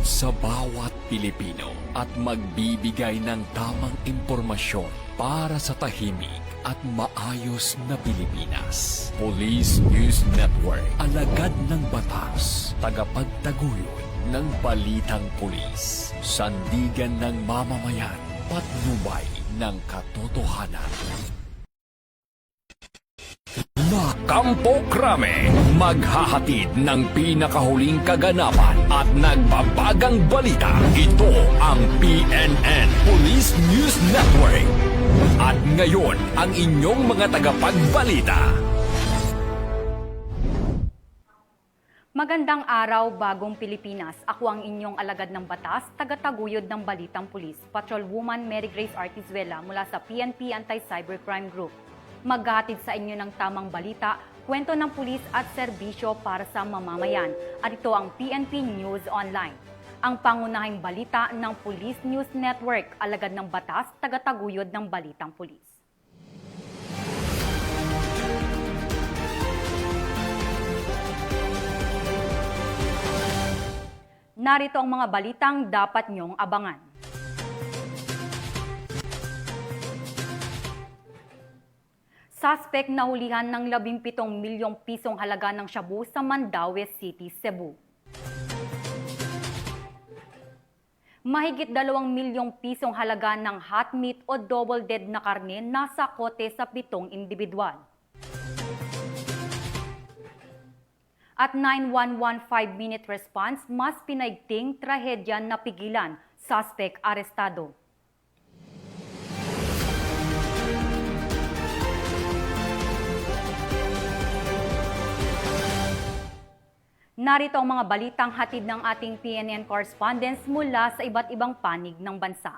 lingkod sa bawat Pilipino at magbibigay ng tamang impormasyon para sa tahimik at maayos na Pilipinas. Police News Network, alagad ng batas, tagapagtaguyod ng balitang pulis, sandigan ng mamamayan, patnubay ng katotohanan. La Campo Crame, maghahatid ng pinakahuling kaganapan at nagbabagang balita. Ito ang PNN Police News Network. At ngayon, ang inyong mga tagapagbalita. Magandang araw, bagong Pilipinas. Ako ang inyong alagad ng batas, tagataguyod ng Balitang Pulis, Patrolwoman Mary Grace Artizuela mula sa PNP Anti-Cybercrime Group. Maghahatid sa inyo ng tamang balita, kwento ng pulis at serbisyo para sa mamamayan. At ito ang PNP News Online. Ang pangunahing balita ng Police News Network, alagad ng batas, tagataguyod ng Balitang Pulis. Narito ang mga balitang dapat niyong abangan. Suspect na hulihan ng 17 milyong pisong halaga ng shabu sa Mandaue City, Cebu. Mahigit 2 milyong pisong halaga ng hot meat o double dead na karne nasa kote sa 7 individual. At 911 5-minute response, mas pinaigting trahedya na pigilan, suspect arestado. Narito ang mga balitang hatid ng ating PNN correspondents mula sa iba't ibang panig ng bansa.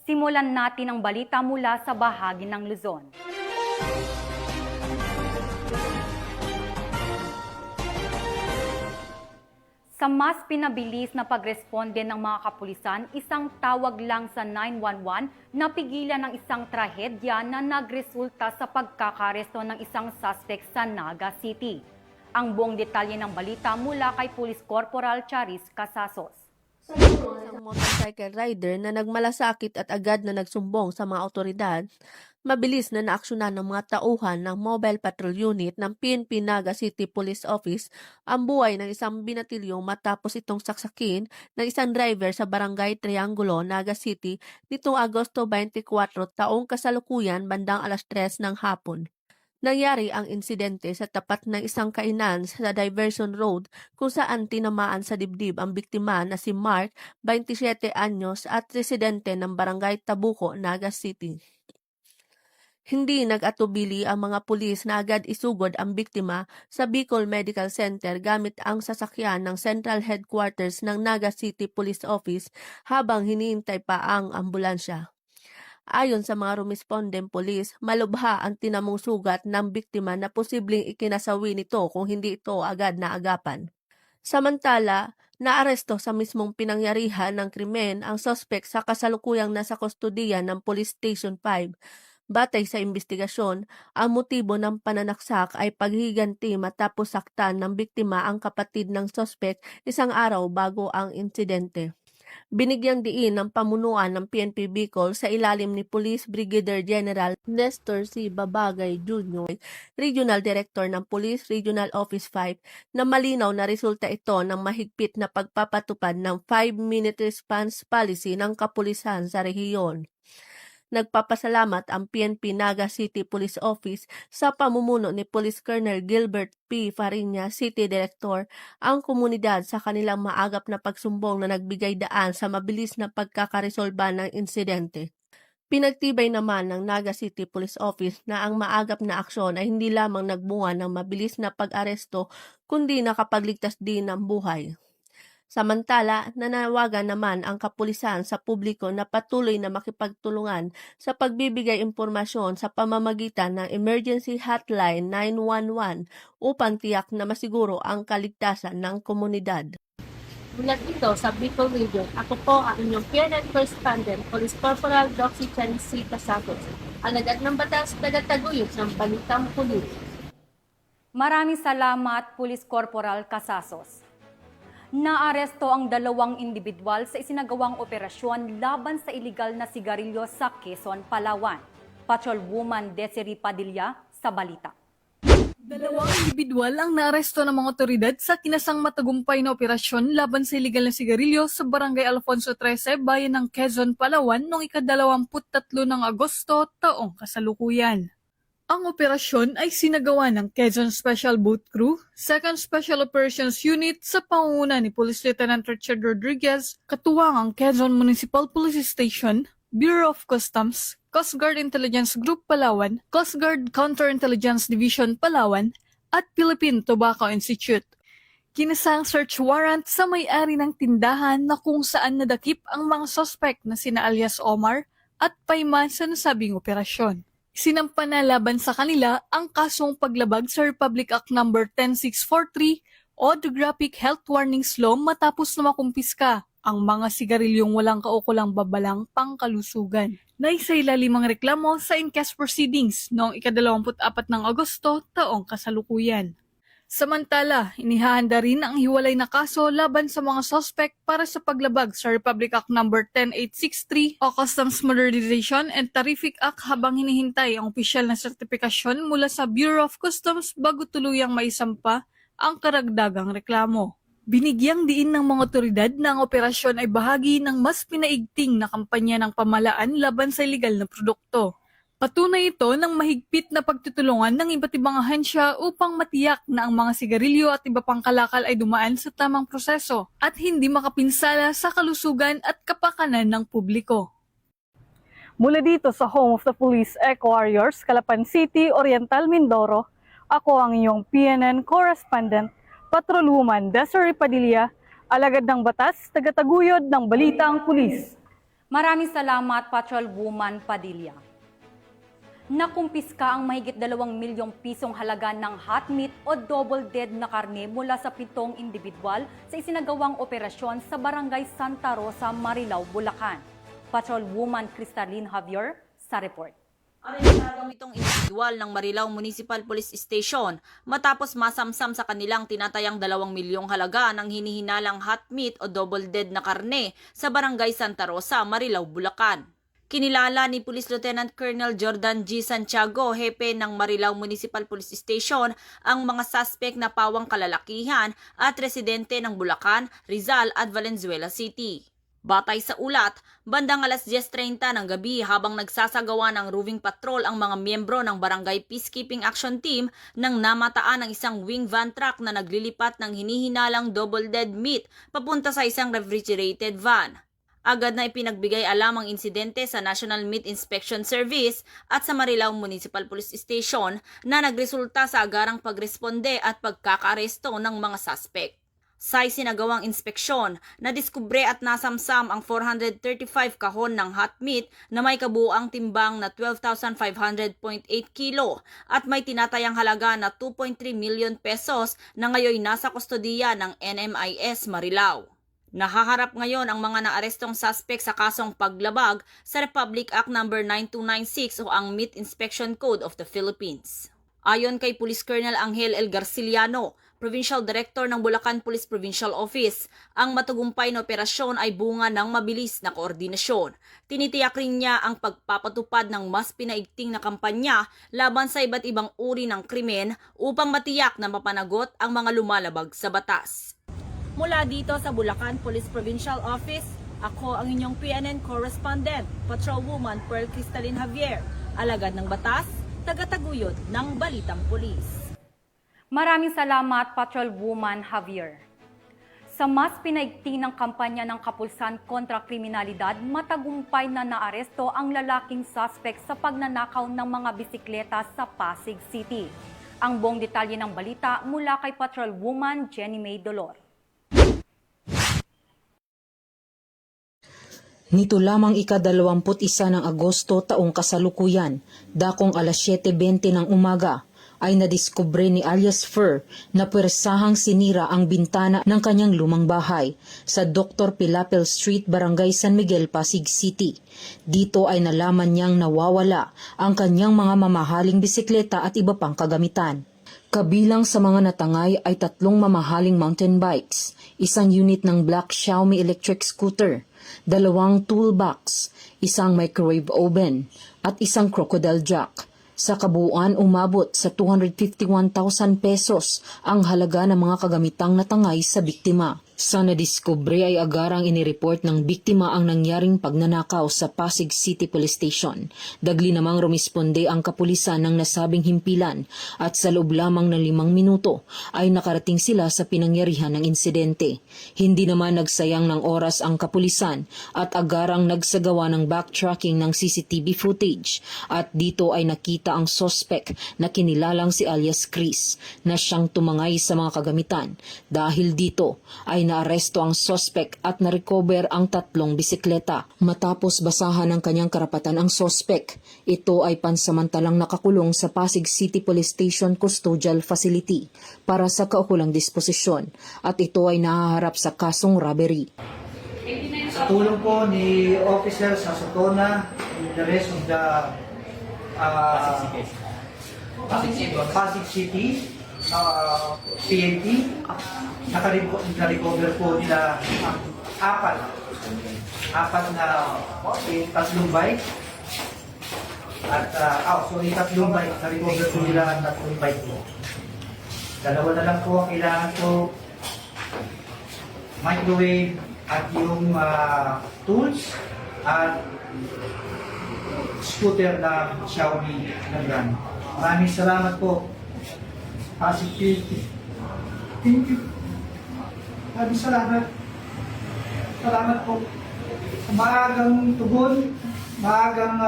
Simulan natin ang balita mula sa bahagi ng Luzon. Sa mas pinabilis na pagresponde ng mga kapulisan, isang tawag lang sa 911 napigilan ng isang trahedya na nagresulta sa pagkakaresto ng isang suspect sa Naga City. Ang buong detalye ng balita mula kay Police Corporal Charis Casasos. Sa isang motorcycle rider na nagmalasakit at agad na nagsumbong sa mga otoridad, mabilis na naaksyonan ng mga tauhan ng Mobile Patrol Unit ng PNP Naga City Police Office ang buhay ng isang binatilyo matapos itong saksakin ng isang driver sa Barangay Triangulo, Naga City nitong Agosto 24 taong kasalukuyan bandang alas 3 ng hapon. Nangyari ang insidente sa tapat ng isang kainan sa Diversion Road kung saan tinamaan sa dibdib ang biktima na si Mark, 27 anyos at residente ng Barangay Tabuco, Naga City. Hindi nag-atubili ang mga pulis na agad isugod ang biktima sa Bicol Medical Center gamit ang sasakyan ng Central Headquarters ng Naga City Police Office habang hinihintay pa ang ambulansya. Ayon sa mga rumespondeng pulis, malubha ang tinamong sugat ng biktima na posibleng ikinasawi nito kung hindi ito agad naagapan. Samantala, naaresto sa mismong pinangyarihan ng krimen ang suspect sa kasalukuyang nasa kustodiya ng Police Station 5. Batay sa investigasyon, ang motibo ng pananaksak ay paghiganti matapos saktan ng biktima ang kapatid ng suspect isang araw bago ang insidente. Binigyang diin ng pamunuan ng PNP Bicol sa ilalim ni Police Brigadier General Nestor C. Babagay Jr., Regional Director ng Police Regional Office 5, na malinaw na resulta ito ng mahigpit na pagpapatupad ng 5-minute response policy ng kapulisan sa rehiyon. Nagpapasalamat ang PNP Naga City Police Office sa pamumuno ni Police Colonel Gilbert P. Fariña, City Director, ang komunidad sa kanilang maagap na pagsumbong na nagbigay daan sa mabilis na pagkakaresolba ng insidente. Pinagtibay naman ng Naga City Police Office na ang maagap na aksyon ay hindi lamang nagbunga ng mabilis na pag-aresto kundi nakapagligtas din ng buhay. Samantala, nanawagan naman ang kapulisan sa publiko na patuloy na makipagtulungan sa pagbibigay impormasyon sa pamamagitan ng Emergency Hotline 911 upang tiyak na masiguro ang kaligtasan ng komunidad. Mula dito sa Bicol Region, ako po ang inyong PNN Correspondent, Police Corporal Doxy Charis C. Casatos. alagad ng batas, tagataguyod ng balitang pulis. Maraming salamat, Police Corporal Casasos. Naaresto ang 2 individual sa isinagawang operasyon laban sa iligal na sigarilyo sa Quezon, Palawan. Patrolwoman Desiree Padilla sa balita. 2 individual ang naaresto ng mga otoridad sa kinasang matagumpay na operasyon laban sa iligal na sigarilyo sa Barangay Alfonso 13, bayan ng Quezon, Palawan noong ika-23 ng Agosto taong kasalukuyan. Ang operasyon ay sinagawa ng Quezon Special Boat Crew, 2nd Special Operations Unit sa pangunguna ni Police Lieutenant Richard Rodriguez, katuwang ang Quezon Municipal Police Station, Bureau of Customs, Coast Guard Intelligence Group Palawan, Coast Guard Counterintelligence Division Palawan, at Philippine Tobacco Institute. Kinasa ang search warrant sa may-ari ng tindahan na kung saan nadakip ang mga suspect na sina alias Omar at Payman sa nasabing operasyon. Sinampa na laban sa kanila ang kasong paglabag sa Republic Act No. 10643 o The Graphic Health Warnings Law matapos na makumpiska ang mga sigarilyong walang kaukulang babalang pangkalusugan. Naisailalim ang reklamo sa inquest proceedings noong ika-24 ng Agosto taong kasalukuyan. Samantala, inihahanda rin ang hiwalay na kaso laban sa mga suspect para sa paglabag sa Republic Act No. 10863 o Customs Modernization and Tarific Act habang hinihintay ang opisyal na sertifikasyon mula sa Bureau of Customs bago tuluyang maisampa ang karagdagang reklamo. Binigyang diin ng mga otoridad na ang operasyon ay bahagi ng mas pinaigting na kampanya ng pamahalaan laban sa iligal na produkto. Patunay ito ng mahigpit na pagtutulungan ng iba't ibang ahensya upang matiyak na ang mga sigarilyo at iba pang kalakal ay dumaan sa tamang proseso at hindi makapinsala sa kalusugan at kapakanan ng publiko. Mula dito sa Home of the Police Eco Warriors, Calapan City, Oriental Mindoro, ako ang inyong PNN correspondent, Patrolwoman Desiree Padilla, alagad ng batas, tagataguyod ng balitang pulis. Maraming salamat, Patrolwoman Padilla. Nakumpiska ang mahigit 2 milyong pisong halaga ng hot meat o double dead na karne mula sa 7 individual sa isinagawang operasyon sa Barangay Santa Rosa, Marilao, Bulacan. Patrolwoman Cristalyn Javier sa report. Arestado itong individual ng Marilao Municipal Police Station matapos masamsam sa kanilang tinatayang 2 milyong halaga ng hinihinalang hot meat o double dead na karne sa Barangay Santa Rosa, Marilao, Bulacan. Kinilala ni Police Lieutenant Colonel Jordan G. Santiago, hepe ng Marilao Municipal Police Station, ang mga suspect na pawang kalalakihan at residente ng Bulacan, Rizal at Valenzuela City. Batay sa ulat, bandang alas 10:30 ng gabi habang nagsasagawa ng roving patrol ang mga miyembro ng Barangay Peacekeeping Action Team nang namataan ng isang wing van truck na naglilipat ng hinihinalang double dead meat papunta sa isang refrigerated van. Agad na ipinagbigay alam ang insidente sa National Meat Inspection Service at sa Marilao Municipal Police Station na nagresulta sa agarang pagresponde at pagkakaaresto ng mga suspect. Sa isinagawang inspeksyon, nadiskubre at nasamsam ang 435 kahon ng hot meat na may kabuuang timbang na 12,500.8 kilo at may tinatayang halaga na 2.3 million pesos na ngayon nasa kustodiya ng NMIS Marilao. Nahaharap ngayon ang mga naarestong suspect sa kasong paglabag sa Republic Act No. 9296 o ang Meat Inspection Code of the Philippines. Ayon kay Police Colonel Angel L. Garciliano, Provincial Director ng Bulacan Police Provincial Office, ang matagumpay na operasyon ay bunga ng mabilis na koordinasyon. Tinitiyak rin niya ang pagpapatupad ng mas pinaigting na kampanya laban sa iba't ibang uri ng krimen upang matiyak na mapanagot ang mga lumalabag sa batas. Mula dito sa Bulacan Police Provincial Office, ako ang inyong PNN correspondent, Patrolwoman Pearl Cristalyn Javier, alagad ng batas, tagataguyod ng balitang pulis. Maraming salamat, Patrolwoman Javier. Sa mas pinaigting ng kampanya ng Kapulsan kontra Kriminalidad, matagumpay na naaresto ang lalaking suspect sa pagnanakaw ng mga bisikleta sa Pasig City. Ang buong detalye ng balita mula kay Patrolwoman Jenny May Dolor. Nito lamang ika-21 ng Agosto taong kasalukuyan, dakong alas 7:20 ng umaga, ay nadiskubre ni alias Fur na pwersahang sinira ang bintana ng kanyang lumang bahay sa Dr. Pilapil Street, Barangay San Miguel, Pasig City. Dito ay nalaman niyang nawawala ang kanyang mga mamahaling bisikleta at iba pang kagamitan. Kabilang sa mga natangay ay 3 mamahaling mountain bikes, 1 unit ng black Xiaomi electric scooter, 2 toolbox, 1 microwave oven, at 1 crocodile jack. Sa kabuuan, umabot sa 251,000 pesos ang halaga ng mga kagamitang natangay sa biktima. Sa nadiskubre ay agarang inireport ng biktima ang nangyaring pagnanakaw sa Pasig City Police Station. Dagli namang rumisponde ang kapulisan ng nasabing himpilan at sa loob lamang ng 5 minuto ay nakarating sila sa pinangyarihan ng insidente. Hindi naman nagsayang ng oras ang kapulisan at agarang nagsagawa ng backtracking ng CCTV footage at dito ay nakita ang sospek na kinilalang si alias Chris na siyang tumangay sa mga kagamitan. Dahil dito ay naaresto ang sospek at na-recover ang 3 bisikleta. Matapos basahan ng kanyang karapatan ang sospek, ito ay pansamantalang nakakulong sa Pasig City Police Station Custodial Facility para sa kaukulang disposisyon at ito ay nahaharap sa kasong robbery. Sa tulong po ni Officer Sasotona and the rest of the Pasig City PNP, na-recover po nila apat na 3 bike at 3 bike, na-recover po nila ang 3 bike po. 2 na lang po ang kailangan po, microwave at yung tools at scooter na Xiaomi na brand. Maraming salamat po. Pasig City. Thank you. Maraming salamat. Salamat po. Maagang tugon, maagang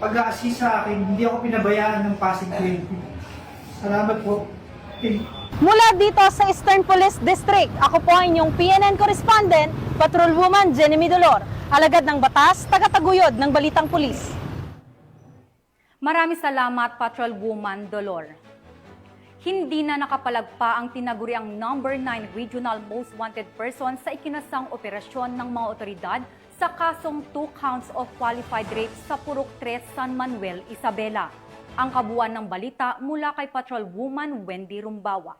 pag-assist sa akin. Hindi ako pinabayaan ng Pasig City. Salamat po. Thank you. Mula dito sa Eastern Police District, ako po ang inyong PNN correspondent, Patrolwoman Jenny Midolor, alagad ng batas, tagataguyod ng Balitang Pulis. Maraming salamat, Patrolwoman Dolor. Hindi na nakapalagpa ang tinaguriang number 9 Regional Most Wanted Person sa ikinasang operasyon ng mga otoridad sa kasong 2 counts of qualified rape sa Purok 3, San Manuel, Isabela. Ang kabuuan ng balita mula kay Patrolwoman Wendy Rumbawa.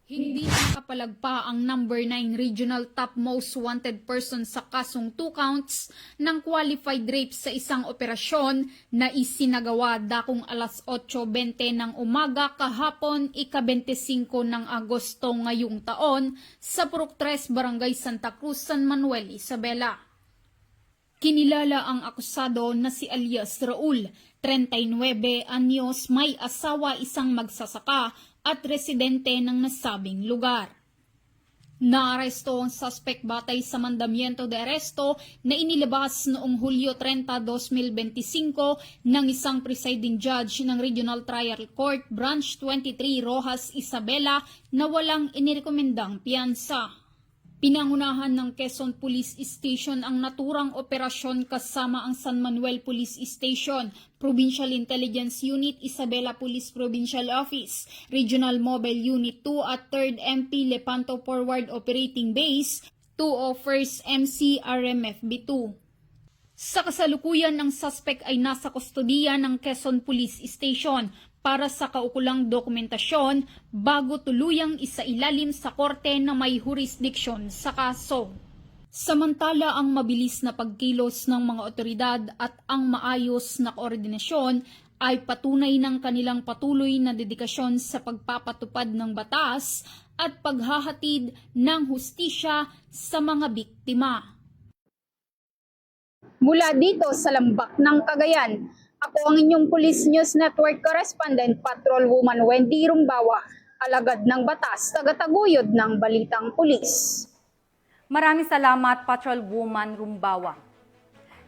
Hindi na nakapalagpa ang number 9 Regional Top Most Wanted Person sa kasong 2 counts ng qualified rape sa isang operasyon na isinagawa dakong alas 8:20 ng umaga kahapon ika-25 ng Agosto ngayong taon sa Purok 3, Barangay Santa Cruz, San Manuel, Isabela. Kinilala ang akusado na si alias Raul, 39 anyos, may asawa, isang magsasaka at residente ng nasabing lugar. Naaresto ang suspect batay sa mandamiento de aresto na inilabas noong Hulyo 30, 2025 ng isang presiding judge ng Regional Trial Court Branch 23 Rojas, Isabela na walang inirekomendang piyansa. Pinangunahan ng Quezon Police Station ang naturang operasyon kasama ang San Manuel Police Station, Provincial Intelligence Unit, Isabela Police Provincial Office, Regional Mobile Unit 2 at 3rd MP Lepanto Forward Operating Base, 201st MC RMFB2. Sa kasalukuyan, ang suspect ay nasa kustodiya ng Quezon Police Station para sa kaukulang dokumentasyon bago tuluyang isailalim sa korte na may jurisdiksyon sa kaso. Samantala, ang mabilis na pagkilos ng mga otoridad at ang maayos na koordinasyon ay patunay ng kanilang patuloy na dedikasyon sa pagpapatupad ng batas at paghahatid ng hustisya sa mga biktima. Mula dito sa Lambak ng Cagayan, ako ang inyong Police News Network Correspondent, Patrolwoman Wendy Rumbawa, alagad ng batas, tagataguyod ng Balitang Pulis. Maraming salamat, Patrolwoman Rumbawa.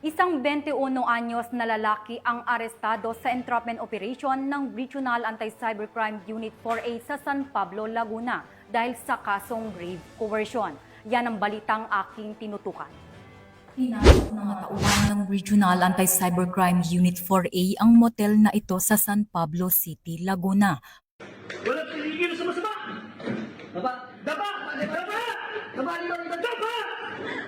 Isang 21 anyos na lalaki ang arestado sa entrapment operation ng Regional Anti-Cybercrime Unit 4A sa San Pablo, Laguna dahil sa kasong grave coercion. Yan ang balitang aking tinutukan. Pinasok ng mga tauhan ng Regional Anti-Cybercrime Unit 4A ang motel na ito sa San Pablo City, Laguna. Walang piligil sa masama! Daba! Daba! Daba! Daba!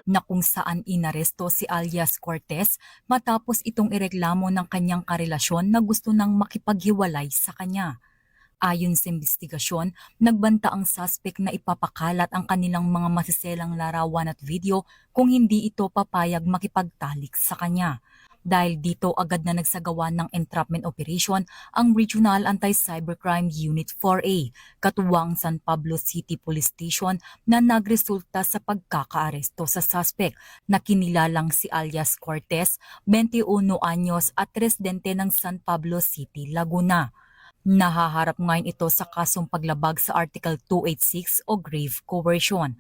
Na kung saan inaresto si alias Cortez matapos itong ireklamo ng kanyang karelasyon na gusto nang makipaghiwalay sa kanya. Ayon sa investigasyon, nagbanta ang suspect na ipapakalat ang kanilang mga masiselang larawan at video kung hindi ito papayag makipagtalik sa kanya. Dahil dito agad na nagsagawa ng entrapment operation ang Regional Anti-Cybercrime Unit 4A, katuwang San Pablo City Police Station na nagresulta sa pagkakaaresto sa suspect na kinilalang si alias Cortez, 21 anyos at residente ng San Pablo City, Laguna. Nahaharap ngayon ito sa kasong paglabag sa Article 286 o grave coercion.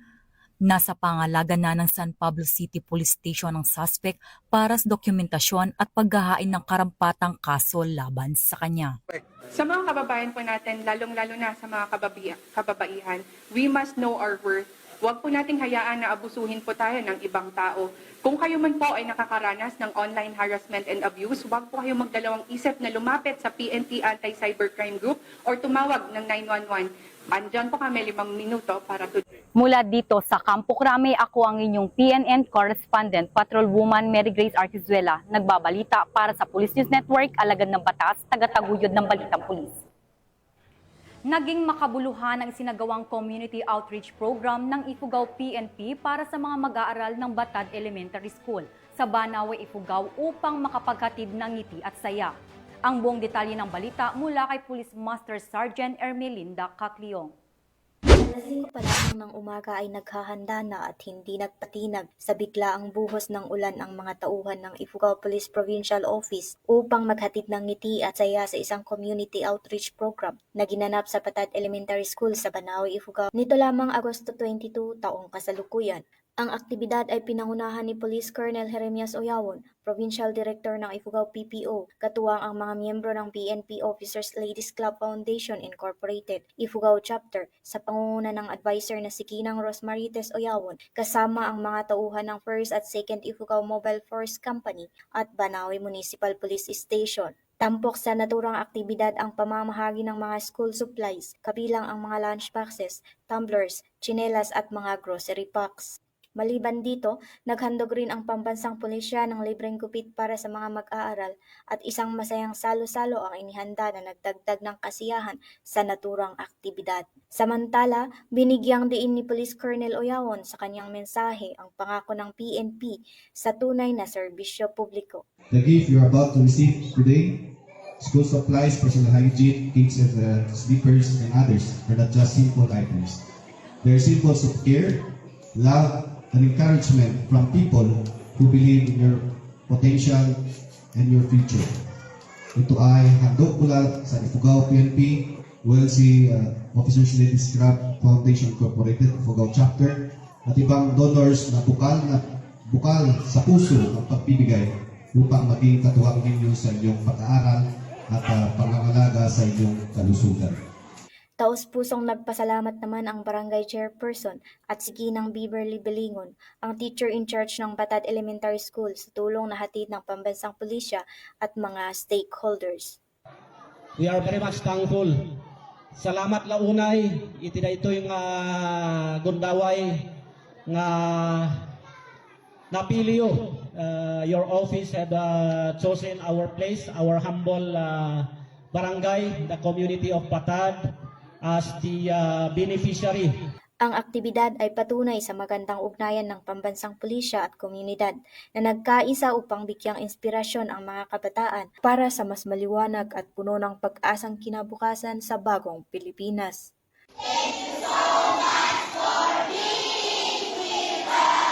Nasa pangalaga na ng San Pablo City Police Station ang suspect para sa dokumentasyon at paghahain ng karampatang kaso laban sa kanya. Sa mga kababayan po natin, lalong-lalo na sa mga kababaihan, we must know our worth. Huwag po nating hayaan na abusuhin po tayo ng ibang tao. Kung kayo man po ay nakakaranas ng online harassment and abuse, huwag po kayo magdalawang isip na lumapit sa PNP Anti-Cybercrime Group or tumawag ng 911. Andyan po kami 5 minuto para Mula dito sa Campo Crame, ako ang inyong PNN correspondent, Patrolwoman Mary Grace Artizuela, nagbabalita para sa Police News Network, alagad ng batas, tagataguyod ng Balitang Pulis. Naging makabuluhan ang isinagawang community outreach program ng Ifugao PNP para sa mga mag-aaral ng Batad Elementary School sa Banawe, Ifugao upang makapaghatid ng ngiti at saya. Ang buong detalye ng balita mula kay Police Master Sergeant Ermelinda Cacliong. Alas 5 pa lamang ng umaga ay naghahanda na at hindi nagpatinag sa biglaang buhos ng ulan ang mga tauhan ng Ifugao Police Provincial Office upang maghatid ng ngiti at saya sa isang community outreach program na ginanap sa Batad Elementary School sa Banawe, Ifugao. Nito lamang Agosto 22, taong kasalukuyan. Ang aktibidad ay pinangunahan ni Police Colonel Jeremias Oyawon, Provincial Director ng Ifugao PPO, katuwang ang mga miyembro ng PNP Officers Ladies Club Foundation Incorporated, Ifugao Chapter, sa pangunguna ng advisor na si Kinang Rosmarites Oyawon, kasama ang mga tauhan ng 1st at 2nd Ifugao Mobile Force Company at Banawe Municipal Police Station. Tampok sa naturang aktibidad ang pamamahagi ng mga school supplies, kabilang ang mga lunchboxes, tumblers, tsinelas at mga grocery packs. Maliban dito, naghandog rin ang pambansang pulisya ng libreng gupit para sa mga mag-aaral at isang masayang salo-salo ang inihanda na nagdagdag ng kasiyahan sa naturang aktibidad. Samantala, binigyang diin ni Police Colonel Oyawon sa kanyang mensahe ang pangako ng PNP sa tunay na serbisyo publiko. The gift you are about to receive today, school supplies, personal hygiene, cakes and slippers and others are not just simple items. They are symbols of care, love, and encouragement from people who believe in your potential and your future. Ito ay handog mula sa Ifugao PNP, WLC Officers Ladies Club Foundation Incorporated, Ifugao Chapter, at ibang donors na bukal sa puso ang pagbibigay upang maging katuwang ninyo sa inyong pag-aaral at pangangalaga sa inyong kalusugan. Taos-pusong nagpasalamat naman ang Barangay Chairperson at si Ginang Beverly Belingon, ang teacher in charge ng Batad Elementary School sa tulong na hatid ng pambansang pulisya at mga stakeholders. We are very much thankful. Salamat launay, iti na ito yung gundaway nga napiliyo. Your office had chosen our place, our humble barangay, the community of Batad, as the beneficiary. Ang aktibidad ay patunay sa magandang ugnayan ng pambansang pulisya at komunidad na nagkaisa upang bigyang inspirasyon ang mga kabataan para sa mas maliwanag at puno ng pag-asang kinabukasan sa bagong Pilipinas. Thank you so much for being with us.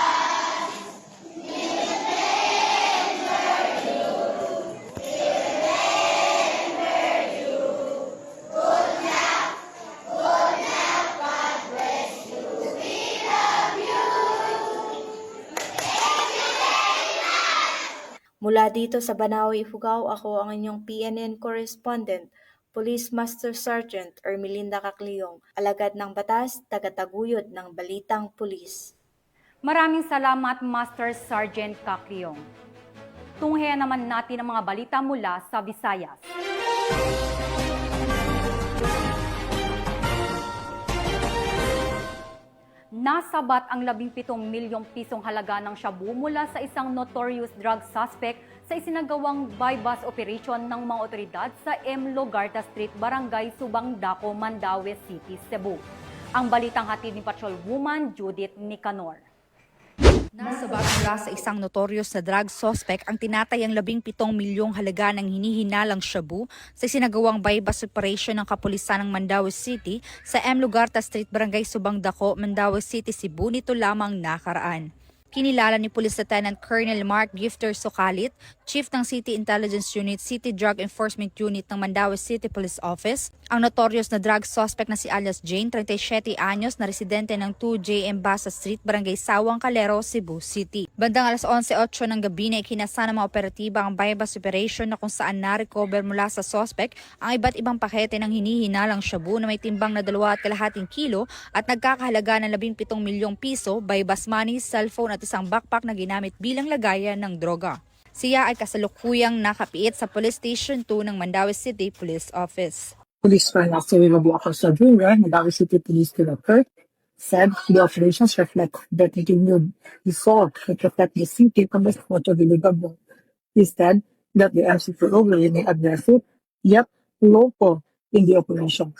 Mula dito sa Banawe, Ifugao, ako ang inyong PNN correspondent, Police Master Sergeant Ermelinda Cacliong, alagad ng batas, tagataguyod ng Balitang Pulis. Maraming salamat, Master Sergeant Kakliong. Tunghayan naman natin ang mga balita mula sa Visayas. Nasabat ang 17 milyong pisong halaga ng shabu mula sa isang notorious drug suspect sa isinagawang bypass operation ng mga otoridad sa M. Logarta Street, Barangay Subang Dako, Mandaue City, Cebu. Ang balitang hatid ni Patrolwoman Judith Nicanor. Nasabat mula sa isang notorious na drug suspect ang tinatayang 17 milyong halaga ng hinihinalang shabu sa sinagawang bypass operation ng kapulisan ng Mandaue City sa M. Logarta Street, Barangay Subang Dako, Mandaue City, Cebu nito lamang nakaraan. Kinilala ni Police Lieutenant Colonel Mark Gifter Sokalit, Chief ng City Intelligence Unit, City Drug Enforcement Unit ng Mandaue City Police Office, ang notorious na drug suspect na si alias Jane, 37 anyos, na residente ng 2J Embasa Street, Barangay Sawang Calero, Cebu City. Bandang alas 11:08 ng gabi na ikinasa ng mga operatiba ang bypass operation na kung saan na-recover mula sa suspect ang iba't ibang pakete ng hinihinalang shabu na may timbang na 2.5 kilo at nagkakahalaga ng 17 milyong piso, bypass money, cellphone at isang backpack na ginamit bilang lagayan ng droga. Siya ay kasalukuyang nakapiit sa Police Station 2 ng Mandaue City Police Office. Police Colonel Abu Akasa Jr., Mandaue City Police Director, said the operations reflect the continued resolve to protect the city from the spot of illegal. He said that the MCPO will remain aggressive yet local in the operation.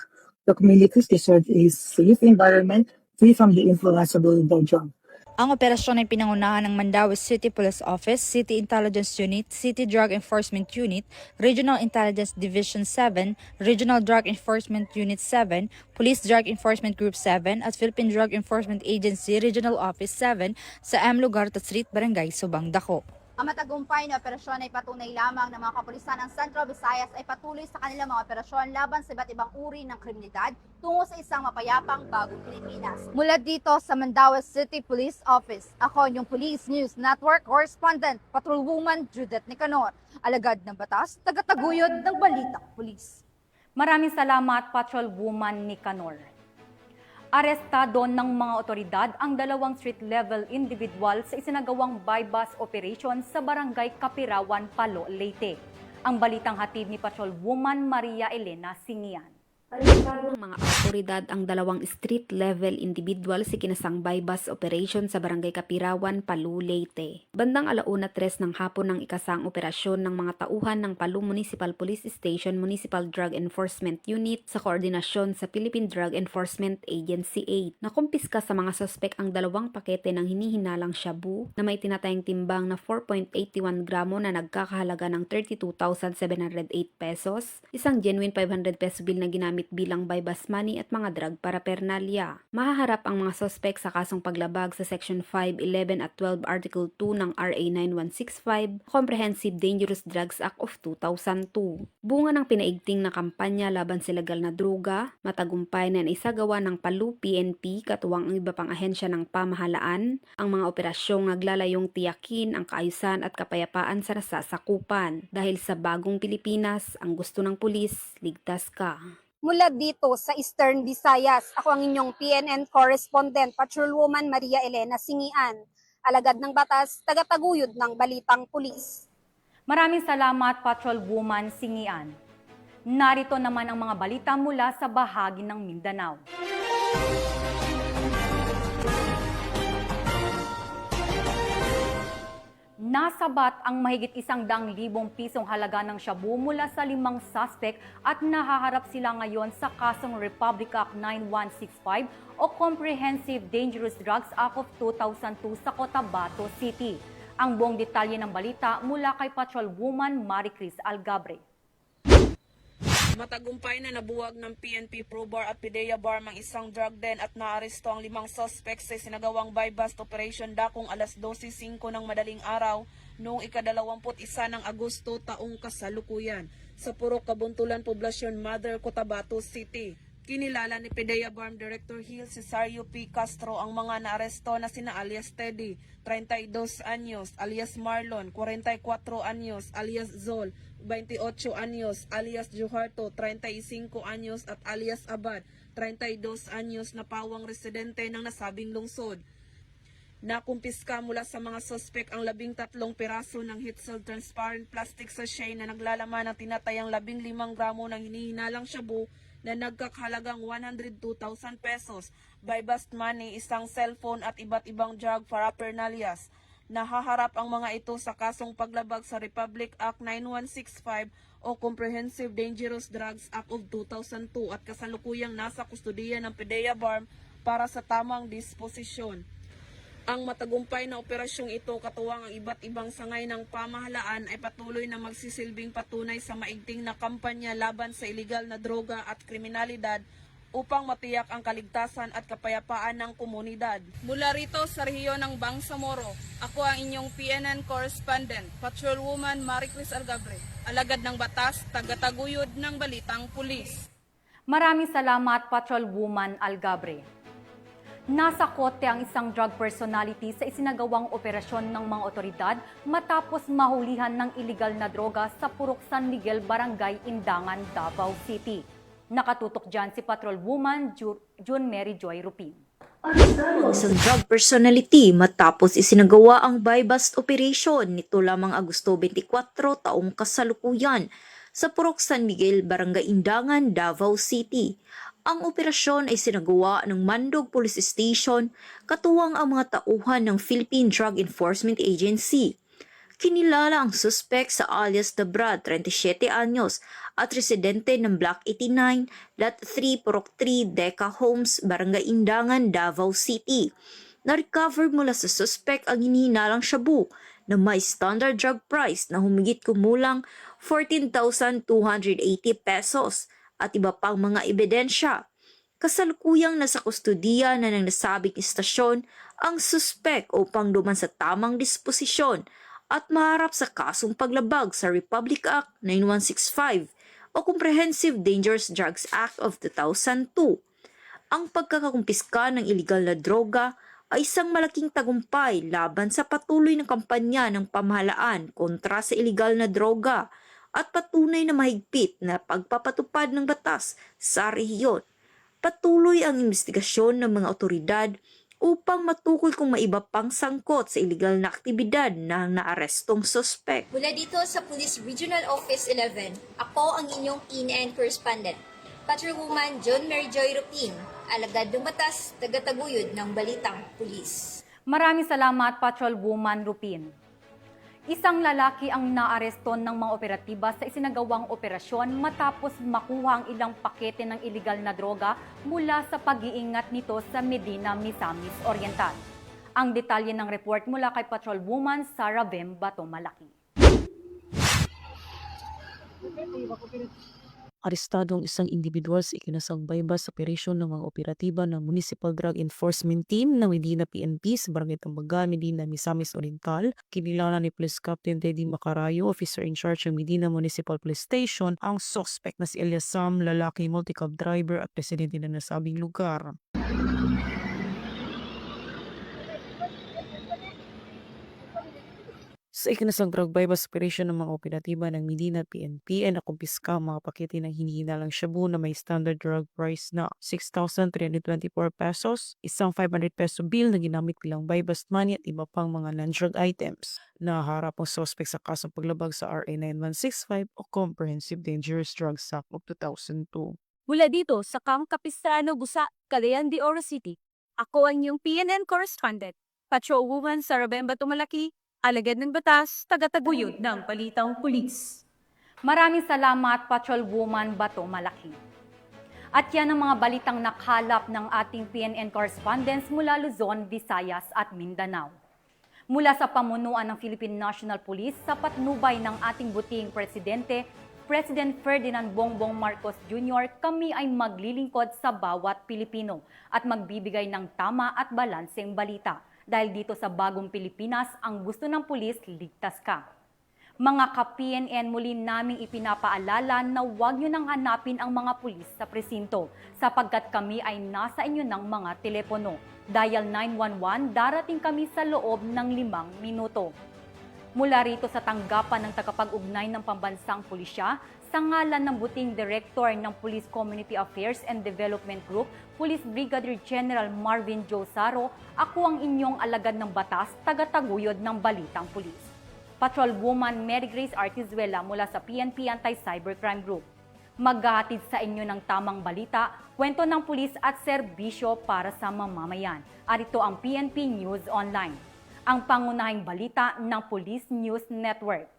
The communities deserve a safe environment free from the influence of illegal drugs. Ang operasyon ay pinangunahan ng Mandaue City Police Office, City Intelligence Unit, City Drug Enforcement Unit, Regional Intelligence Division 7, Regional Drug Enforcement Unit 7, Police Drug Enforcement Group 7 at Philippine Drug Enforcement Agency Regional Office 7 sa M. Logarta Street, Barangay Subang Dako. Ang matagumpay na operasyon ay patunay lamang ng mga kapulisan ng Central Visayas ay patuloy sa kanilang mga operasyon laban sa iba't ibang uri ng kriminalidad tungo sa isang mapayapang bagong Pilipinas. Mula dito sa Mandaue City Police Office, ako yung Police News Network Correspondent, Patrolwoman Judith Nicanor, alagad ng batas, tagataguyod ng balitang pulis. Maraming salamat, Patrolwoman Nicanor. Arestado ng mga otoridad ang 2 street-level individual sa isinagawang bypass operation sa Barangay Kapirawan, Palo, Leyte. Ang balitang hatid ni Patrolwoman Maria Elena Singian. Arestado ng mga otoridad ang 2 street-level individual sa kinasang bypass operation sa Barangay Kapirawan, Palu, Leyte. Bandang 1:03 ng hapon ng ikasang operasyon ng mga tauhan ng Palu Municipal Police Station Municipal Drug Enforcement Unit sa koordinasyon sa Philippine Drug Enforcement Agency 8. Nakumpiska sa mga suspek ang 2 pakete ng hinihinalang shabu na may tinatayang timbang na 4.81 gramo na nagkakahalaga ng 32,708 pesos, isang genuine 500 peso bill na ginamit bilang bypass money at mga drug paraphernalia. Mahaharap ang mga suspek sa kasong paglabag sa Section 5, 11 at 12 Article 2 ng RA 9165, Comprehensive Dangerous Drugs Act of 2002. Bunga ng pinaigting na kampanya laban sa legal na droga, matagumpay na isagawa ng Palu PNP katuwang ang iba pang ahensya ng pamahalaan, ang mga operasyong naglalayong tiyakin ang kaayusan at kapayapaan sa nasasakupan. Dahil sa bagong Pilipinas, ang gusto ng pulis, ligtas ka. Mula dito sa Eastern Visayas, ako ang inyong PNN Correspondent, Patrolwoman Maria Elena Singian, alagad ng batas, tagataguyod ng balitang pulis. Maraming salamat, Patrolwoman Singian. Narito naman ang mga balita mula sa bahagi ng Mindanao. Nasabat ang mahigit 100,000 pisong halaga ng shabu mula sa 5 suspek at nahaharap sila ngayon sa kasong Republic Act 9165 o Comprehensive Dangerous Drugs Act of 2002 sa Cotabato City. Ang buong detalye ng balita mula kay Patrolwoman Maricris Algabre. Matagumpay na nabuwag ng PNP Probar at PDEA Barm ang isang drug den at naaresto ang 5 suspects sa sinagawang bypass operation dakong alas 12:05 ng madaling araw noong ika-21 ng Agosto taong kasalukuyan sa Purok Kabuntulan Poblasyon Mother, Cotabato City. Kinilala ni PDEA Barm Director Hill Cesario P. Castro ang mga naaresto na sina alias Teddy, 32 anyos, alias Marlon, 44 anyos, alias Zol, 28 anyos, alias Joharto, 35 anyos at alias Abad, 32 anyos na pawang residente ng nasabing lungsod. Nakumpiska mula sa mga suspek ang 13 piraso ng heat-sealed transparent plastic sachet na naglalaman ng tinatayang 15 gramo ng hinihinalang shabu na nagkakahalagang 102,000 pesos, by bust money, isang cellphone at iba't ibang drug paraphernalias. Nahaharap ang mga ito sa kasong paglabag sa Republic Act 9165 o Comprehensive Dangerous Drugs Act of 2002 at kasalukuyang nasa kustudiya ng PDEA BARM para sa tamang disposisyon. Ang matagumpay na operasyong ito katuwang ang iba't ibang sangay ng pamahalaan ay patuloy na magsisilbing patunay sa maigting na kampanya laban sa iligal na droga at kriminalidad upang matiyak ang kaligtasan at kapayapaan ng komunidad. Mula rito sa rehiyon ng Bangsamoro, ako ang inyong PNN correspondent, Patrolwoman Maricris Algabre, alagad ng batas, tagataguyod ng balitang pulis. Maraming salamat, Patrolwoman Algabre. Nasa kote ang isang drug personality sa isinagawang operasyon ng mga otoridad matapos mahulihan ng iligal na droga sa Purok San Miguel, Barangay Indangan, Davao City. Nakatutok dyan si Patrolwoman June Mary Joy Rupin. Isang drug personality matapos isinagawa ang buy-bust operation nito lamang Agosto 24 taong kasalukuyan sa Purok San Miguel, Barangay Indangan, Davao City. Ang operasyon ay sinagawa ng Mandog Police Station katuwang ang mga tauhan ng Philippine Drug Enforcement Agency. Kinilala ang suspect sa alias Dabrad, 37 anyos, at residente ng Block 89, Lot 3, Purok 3, Deca Homes, Barangay Indangan, Davao City. Na-recover mula sa suspect ang hinihinalang shabu na may standard drug price na humigit kumulang 14,280 pesos at iba pang mga ebidensya. Kasalukuyang nasa kustudiya na ng nasabing istasyon ang suspect upang duman sa tamang disposisyon at maharap sa kasong paglabag sa Republic Act 9165 o Comprehensive Dangerous Drugs Act of 2002. Ang pagkakakumpiska ng iligal na droga ay isang malaking tagumpay laban sa patuloy na kampanya ng pamahalaan kontra sa iligal na droga at patunay na mahigpit na pagpapatupad ng batas sa rehiyon. Patuloy ang investigasyon ng mga otoridad upang matukol kung may iba pang sangkot sa iligal na aktibidad ng naarestong suspect. Mula dito sa Police Regional Office 11, ako ang inyong PNN correspondent, Patrolwoman June Mary Joy Rupin, alagad ng batas, tagataguyod ng balitang pulis. Maraming salamat, Patrolwoman Rupin. Isang lalaki ang naaresto ng mga operatiba sa isinagawang operasyon matapos makuha ang ilang pakete ng iligal na droga mula sa pag-iingat nito sa Medina, Misamis Oriental. Ang detalye ng report mula kay Patrolwoman Sarah Vem Batomalaki. Arestado ang isang individual sa ikinasang buy-bust operation ng mga operatiba ng Municipal Drug Enforcement Team ng Medina PNP sa Barangay Tambaga, Medina, Misamis Oriental. Kinilala ni Police Captain Teddy Macarayo, officer in charge ng Medina Municipal Police Station, ang suspect na si Elias Sam, lalaki, multi-cab driver at presidente ng nasabing lugar. Sa ikinasang drug buy-bust operation ng mga operatiba ng Medina PNP ay nakumpiska ang mga pakete ng hinihinalang shabu na may standard drug price na 6,324 pesos, isang 500 peso bill na ginamit bilang buy-bust money at iba pang mga non-drug items. Naharap ang suspect sa kasong paglabag sa RA 9165 o Comprehensive Dangerous Drugs Act of 2002. Mula dito sa Camp Capistrano, Busa, Cagayan de Oro City, ako ang iyong PNN correspondent, Patrolwoman Sarah Vem Batomalaki, alagad ng batas, tagataguyod ng balitang pulis. Maraming salamat, Patrolwoman Batomalaki. At yan ang mga balitang nakalap ng ating PNN correspondents mula Luzon, Visayas at Mindanao. Mula sa pamunuan ng Philippine National Police sa patnubay ng ating butihing presidente, President Ferdinand Bongbong Marcos Jr., kami ay maglilingkod sa bawat Pilipino at magbibigay ng tama at balanseng balita. Dahil dito sa bagong Pilipinas, ang gusto ng pulis, ligtas ka. Mga ka-PNN, muli naming ipinapaalala na huwag nyo nang hanapin ang mga pulis sa presinto sapagkat kami ay nasa inyo ng mga telepono. Dial 911, darating kami sa loob ng 5 minuto. Mula rito sa tanggapan ng tagapag-ugnay ng pambansang pulisya, sa ngalan ng buting Director ng Police Community Affairs and Development Group, Police Brigadier General Marvin Josaro, ako ang inyong alagad ng batas, tagataguyod ng Balitang Pulis. Patrolwoman Mary Grace Artizuela mula sa PNP Anti-Cybercrime Group. Maghahatid sa inyo ng tamang balita, kwento ng pulis at serbisyo para sa mamamayan. At ito ang PNP News Online, ang pangunahing balita ng Police News Network.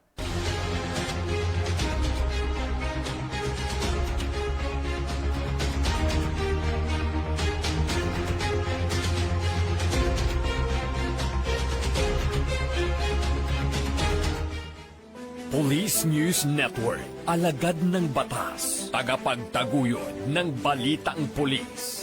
Police News Network, alagad ng batas, tagapagtaguyod ng balitang pulis.